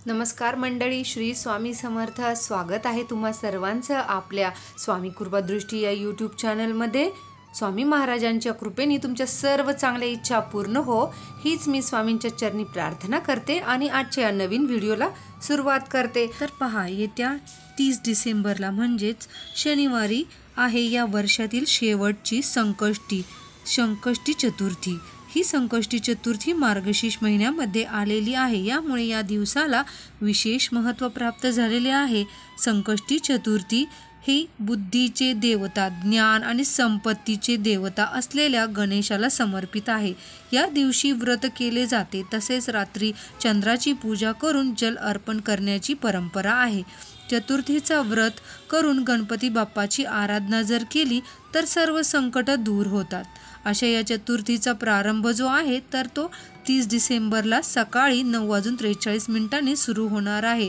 नमस्कार मंडळी, श्री स्वामी समर्थ. स्वागत आहे तुम्हा सर्वांचं आपल्या स्वामी कृपादृष्टी या यूट्यूब चॅनलमध्ये. स्वामी महाराजांच्या कृपेने तुमच्या सर्व चांगल्या इच्छा पूर्ण हो, हीच मी स्वामींच्या चरणी प्रार्थना करते आणि आजच्या नवीन व्हिडिओला सुरुवात करते. तर पहा, येत्या 30 डिसेंबरला म्हणजेच शनिवारी आहे या वर्षातील शेवटची संकष्टी चतुर्थी. ही संकष्टी चतुर्थी मार्गशीर्ष महिन्यामध्ये आलेली आहे, यामुळे या दिवसाला विशेष महत्त्व प्राप्त झालेले आहे. संकष्टी चतुर्थी ही बुद्धीचे देवता, ज्ञान आणि संपत्तीचे देवता असलेल्या गणेशाला समर्पित आहे. या दिवशी व्रत केले जाते, तसेच रात्री चंद्राची पूजा करून जल अर्पण करण्याची परंपरा आहे. चतुर्थीचा व्रत करून गणपती बाप्पाची आराधना जर केली तर सर्व संकट दूर होतात. अशा या चतुर्थीचा प्रारंभ जो आहे तर तो 30 डिसेंबरला सकाळी 9:43 सुरू होणार आहे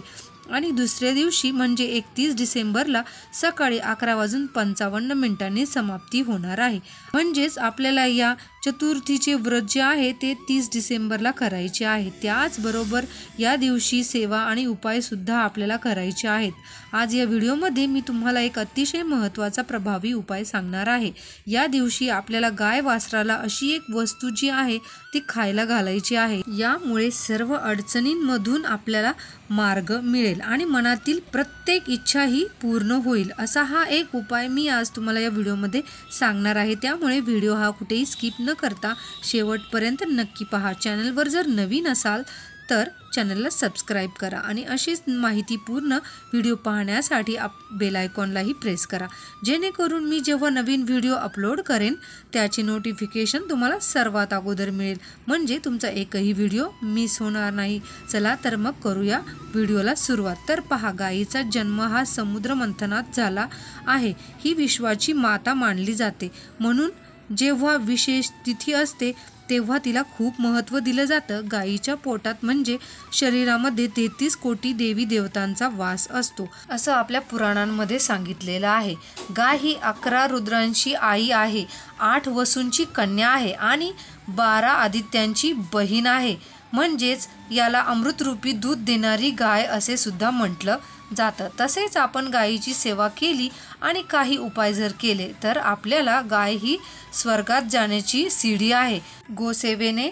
आणि दुसऱ्या दिवशी म्हणजे 31 डिसेंबरला सकाळी 11:55 समाप्ती होणार आहे. म्हणजेच आपल्याला या चतुर्थीचे व्रत जे आहे ते 30 डिसेंबरला करायचे आहे. त्याचबरोबर या दिवशी सेवा आणि उपायसुद्धा आपल्याला करायचे आहेत. आज या व्हिडिओमध्ये मी तुम्हाला एक अतिशय महत्त्वाचा प्रभावी उपाय सांगणार आहे. या दिवशी आपल्याला गाय वासराला अशी एक वस्तू जी आहे ती खायला घालायची आहे. यामुळे सर्व अडचणींमधून आपल्याला मार्ग मिळेल आणि मनातील प्रत्येक इच्छा ही पूर्ण होईल. असा हा एक उपाय मी आज तुम्हाला या व्हिडिओमध्ये सांगणार आहे. त्यामुळे व्हिडिओ हा कुठेही स्किप न करता शेवटपर्यंत नक्की पहा. चॅनलवर जर नवीन असाल तर चॅनलला सबस्क्राईब करा आणि अशीच माहितीपूर्ण व्हिडिओ पाहण्यासाठी बेल आयकॉनलाही प्रेस करा, जेणेकरून मी जेव्हा नवीन व्हिडिओ अपलोड करेन त्याचे नोटिफिकेशन तुम्हाला सर्वात अगोदर मिळेल, म्हणजे तुमचा एकही व्हिडिओ मिस होणार नाही. चला तर मग करूया व्हिडिओला सुरुवात. तर पहा, गायीचा जन्म हा समुद्र मंथनात झाला आहे. ही विश्वाची माता मानली जाते, म्हणून जेव्हा विशेष तिथी असते तेव्हा तिला खूप महत्त्व दिलं जातं. गायीच्या पोटात म्हणजे शरीरामध्ये 33 कोटी देवी देवतांचा वास असतो, असं आपल्या पुराणांमध्ये सांगितलेलं आहे. गाय ही 11 रुद्रांची आई आहे, 8 वसूंची कन्या आहे आणि 12 आदित्यांची बहीण आहे. म्हणजेच याला अमृतरूपी दूध देणारी गाय असे सुद्धा म्हटलं जातं. तसेच आपण गायीची सेवा केली आणि काही उपाय जर केले तर आपल्याला गाय ही स्वर्गात जाण्याची सीडी आहे. गोसेवेने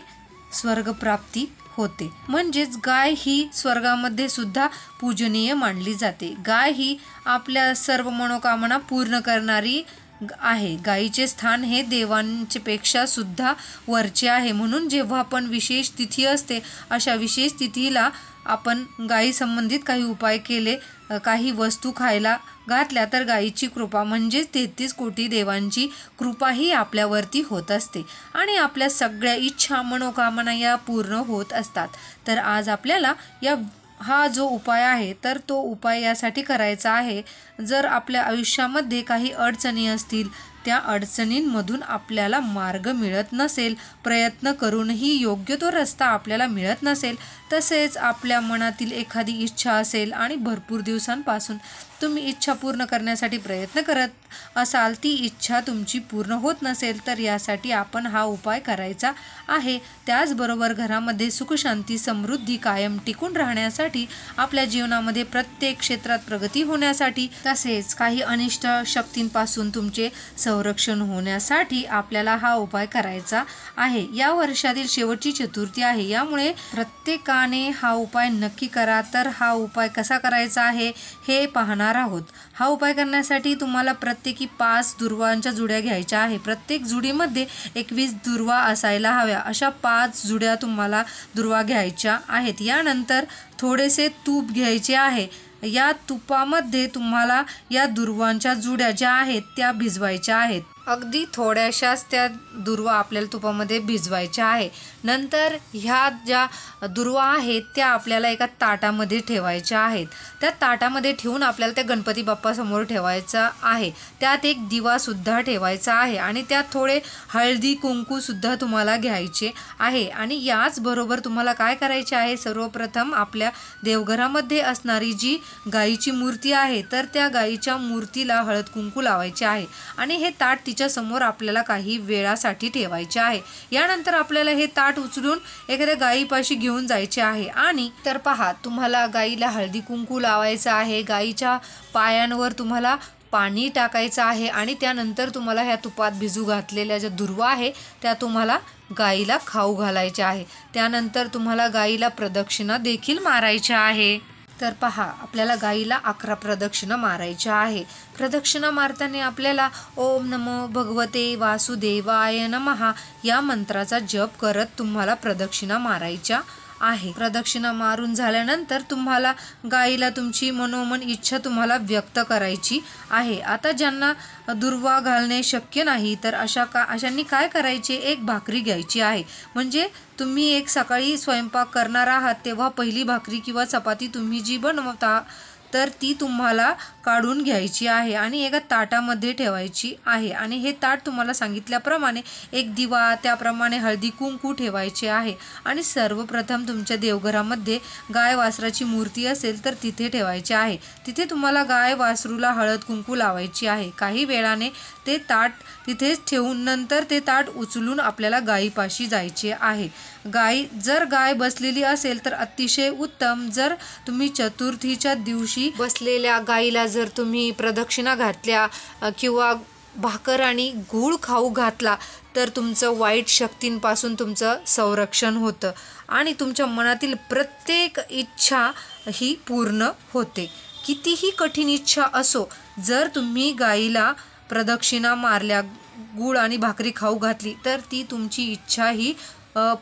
स्वर्गप्राप्ती होते. म्हणजेच गाय ही स्वर्गामध्ये सुद्धा पूजनीय मानली जाते. गाय ही आपल्या सर्व मनोकामना पूर्ण करणारी आहे. गायीचे स्थान हे देवांच्या पेक्षा सुद्धा वरचे आहे. म्हणून जेव्हा पण विशेष तिथी असते, अशा विशेष तिथीला आपण गायी संबंधित काही उपाय केले, काही वस्तू खायला घातल्या तर गायीची कृपा म्हणजेच 33 कोटी देवांची कृपाही आपल्यावरती होत असते आणि आपल्या सगळ्या इच्छा मनोकामना या पूर्ण होत असतात. तर आज आपल्याला हा जो उपाय आहे तर तो उपाय यासाठी करायचा आहे, जर आपल्या आयुष्यामध्ये काही अडचणी असतील, त्या अडचणींमधून आपल्याला मार्ग मिळत नसेल, प्रयत्न करूनही योग्य तो रस्ता आपल्याला मिळत नसेल, तसेच आपल्या मनातील एखादी इच्छा असेल आणि भरपूर दिवसांपासून तुम्ही इच्छा पूर्ण करण्यासाठी प्रयत्न करत असाल, ती इच्छा तुमची पूर्ण होत नसेल, तर यासाठी आपण हा उपाय करायचा आहे. त्याचबरोबर घरामध्ये सुखशांती समृद्धी कायम टिकून राहण्यासाठी, आपल्या जीवनामध्ये प्रत्येक क्षेत्रात प्रगती होण्यासाठी, तसेच काही अनिष्ट शक्तींपासून तुमचे संरक्षण होण्यासाठी आपल्याला हा उपाय करायचा आहे. या वर्षातील शेवटची चतुर्थी आहे, यामुळे प्रत्येकाने हा उपाय नक्की करा. तर हा उपाय कसा करायचा आहे हे पाहणार आहोत. हा उपाय करण्यासाठी तुम्हाला प्रत्येकी 5 दुर्वांच्या जुड्या घ्यायच्या आहे. प्रत्येक जुडीमध्ये 21 दुर्वा असायला हव्या. अशा 5 जुड्या तुम्हाला दुर्वा घ्यायच्या आहेत. यानंतर थोडेसे तूप घ्यायचे आहे. या तुपामध्ये तुम्हाला या दुर्वांच्या जुड्या ज्या आहेत त्या भिजवायच्या आहेत. अगदी थोड्याशाच त्या दुर्वा आपल्याला तुपामध्ये भिजवायच्या आहे. नंतर ह्या ज्या दुर्वा आहेत त्या आपल्याला एका ताटामध्ये ठेवायच्या आहेत. त्या ताटामध्ये ठेवून आपल्याला त्या गणपती बाप्पासमोर ठेवायचा आहे. त्यात एक दिवासुद्धा ठेवायचा आहे आणि त्यात थोडे हळदी कुंकूसुद्धा तुम्हाला घ्यायचे आहे. आणि याचबरोबर तुम्हाला काय करायचे आहे, सर्वप्रथम आपल्या देवघरामध्ये असणारी जी गायीची मूर्ती आहे तर त्या गायीच्या मूर्तीला हळद कुंकू लावायचे आहे आणि हे ताट तिच्या समोर आपल्याला काही वेळासाठी ठेवायचे आहे। यानंतर आपल्याला हे ताट उचलून एखाद्या गायीपाशी घेऊन जायचे आहे। आणि तर पहा, तुम्हाला गायीला हळदी कुंकू लावायचं आहे, गायीच्या पायांवर तुम्हाला पाणी टाकायचं आहे आणि त्यानंतर तुम्हाला ह्या तुपात भिजू घातलेल्या ज्या दुर्वा आहे त्या तुम्हाला गायीला खाऊ घालायच्या आहे। त्यानंतर तुम्हाला गायीला प्रदक्षिणा देखील मारायच्या आहे। तर पहा, आपल्याला गायीला 11 प्रदक्षिणा मारायच्या आहे। प्रदक्षिणा मारताना आपल्याला ओम नमो भगवते वासुदेवाय नमः या मंत्राचा जप करत तुम्हाला प्रदक्षिणा मारायच्या आहे। प्रदक्षिणा मारून झाल्यानंतर तुम्हाला गायीला तुमची मनोमन इच्छा तुम्हाला व्यक्त करायची आहे। आता ज्यांना दुर्वा घालणे शक्य नाही तर अशांनी काय करायचे, एक भाकरी घ्यायची आहे। म्हणजे तुम्ही एक सकाळी स्वयंपाक करणार आहात तेव्हा पहिली भाकरी किंवा चपाती तुम्ही जी बनवता तर ती तुम्हाला काढून घ्यायची आहे आणि एका ताटामध्ये ठेवायची आहे। आणि हे ताट तुम्हाला सांगितल्याप्रमाणे एक दिवा, त्याप्रमाणे हळदी कुंकू ठेवायचे आहे। आणि सर्वप्रथम तुमच्या देवघरामध्ये गाय वासराची मूर्ती असेल तर तिथे ठेवायचे आहे। तिथे तुम्हाला गाय वासरूला हळद कुंकू लावायची आहे। काही वेळाने ते ताट तिथेच ठेवून नंतर ते ताट उचलून आपल्याला गायीपाशी जायचे आहे। जर गाय बसलेली असेल तर अतिशय उत्तम। जर तुम्ही चतुर्थीच्या दिवशी बसलेल्या गायीला जर तुम्ही प्रदक्षिणा घातल्या किंवा भाकर आणि गूळ खाऊ घातला तर तुमचं वाईट शक्तींपासून तुमचं संरक्षण होतं आणि तुमच्या मनातील प्रत्येक इच्छा ही पूर्ण होते। कितीही कठीण इच्छा असो, जर तुम्ही गायीला प्रदक्षिणा मारल्या, गूळ आणि भाकरी खाऊ घातली तर ती तुमची इच्छा ही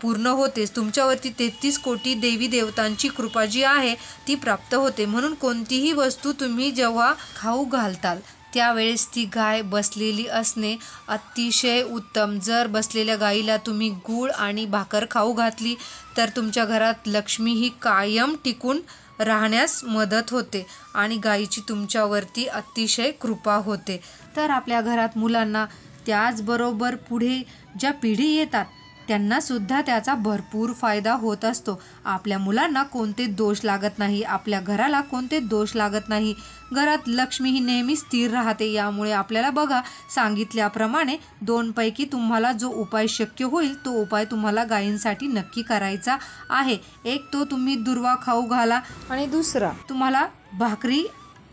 पूर्ण होतेच। तुमच्यावरती 33 कोटी देवी देवतांची कृपा जी आहे ती प्राप्त होते। म्हणून कोणतीही वस्तू तुम्ही जेव्हा खाऊ घालताल त्यावेळेस ती गाय बसलेली असणे अतिशय उत्तम। जर बसलेल्या गायीला तुम्ही गूळ आणि भाकर खाऊ घातली तर तुमच्या घरात लक्ष्मी ही कायम टिकून राहण्यास मदत होते आणि गायीची तुमच्यावरती अतिशय कृपा होते। तर आपल्या घरात मुलांना, त्याचबरोबर पुढे ज्या पिढी येतात त्यांना सुद्धा त्याचा भरपूर फायदा होत असतो। आपल्या मुलांना कोणते दोष लागत नाही, आपल्या घराला कोणते दोष लागत नाही, घरात लक्ष्मी ही नेहमी स्थिर राहते। यामुळे आपल्याला बघा, सांगितल्याप्रमाणे 2 पैकी तुम्हाला जो उपाय शक्य होईल तो उपाय तुम्हाला गायींसाठी नक्की करायचा आहे। एक तो तुम्ही दुर्वा खाऊ घाला आणि दुसरा तुम्हाला भाकरी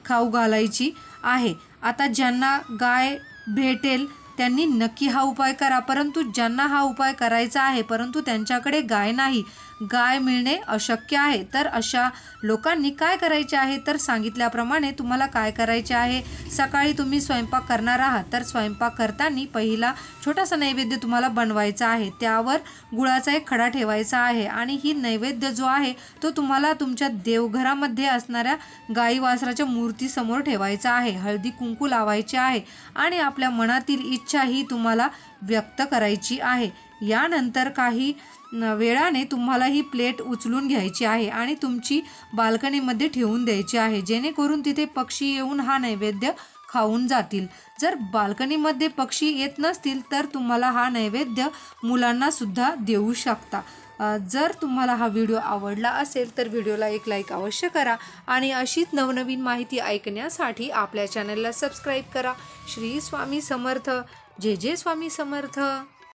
खाऊ घालायची आहे। आता ज्यांना गाय भेटेल त्यांनी नक्की हा उपाय करा, परंतु ज्यांना हा उपाय करायचा आहे परंतु त्यांच्याकडे गाय नाही, गाय मिळणे अशक्य आहे, तर अशा लोकांनी काय करायचे आहे तर सांगितल्याप्रमाणे तुम्हाला काय करायचे आहे। सकाळी तुम्ही स्वयंपाक करणार आहात तर स्वयंपाक करताना पहिला छोटासा नैवेद्य तुम्हाला बनवायचा आहे। त्यावर गुळाचा एक खडा ठेवायचा आहे आणि ही नैवेद्य जो आहे तो तुम्हाला तुमच्या देवघरामध्ये असणाऱ्या गाई वासराच्या मूर्तीसमोर ठेवायचा आहे। हळदी कुंकू लावायचे आहे आणि आपल्या मनातील इच्छा ही तुम्हाला व्यक्त करायची आहे। यानंतर काही वेळाने तुम्हाला ही प्लेट उचलून घ्यायची आहे आणि तुमची बाल्कनीमध्ये ठेवून द्यायची आहे, जेणेकरून तिथे पक्षी येऊन हा नैवेद्य खाऊन जातील। जर बाल्कनीमध्ये पक्षी येत नसतील तर तुम्हाला हा नैवेद्य मुलांना सुद्धा देऊ शकता। जर तुम्हाला हा व्हिडिओ आवडला असेल तर व्हिडिओला एक लाईक अवश्य करा आणि अशीच नवनवीन माहिती ऐकण्यासाठी आपल्या चॅनलला सबस्क्राईब करा। श्री स्वामी समर्थ। जय जय स्वामी समर्थ।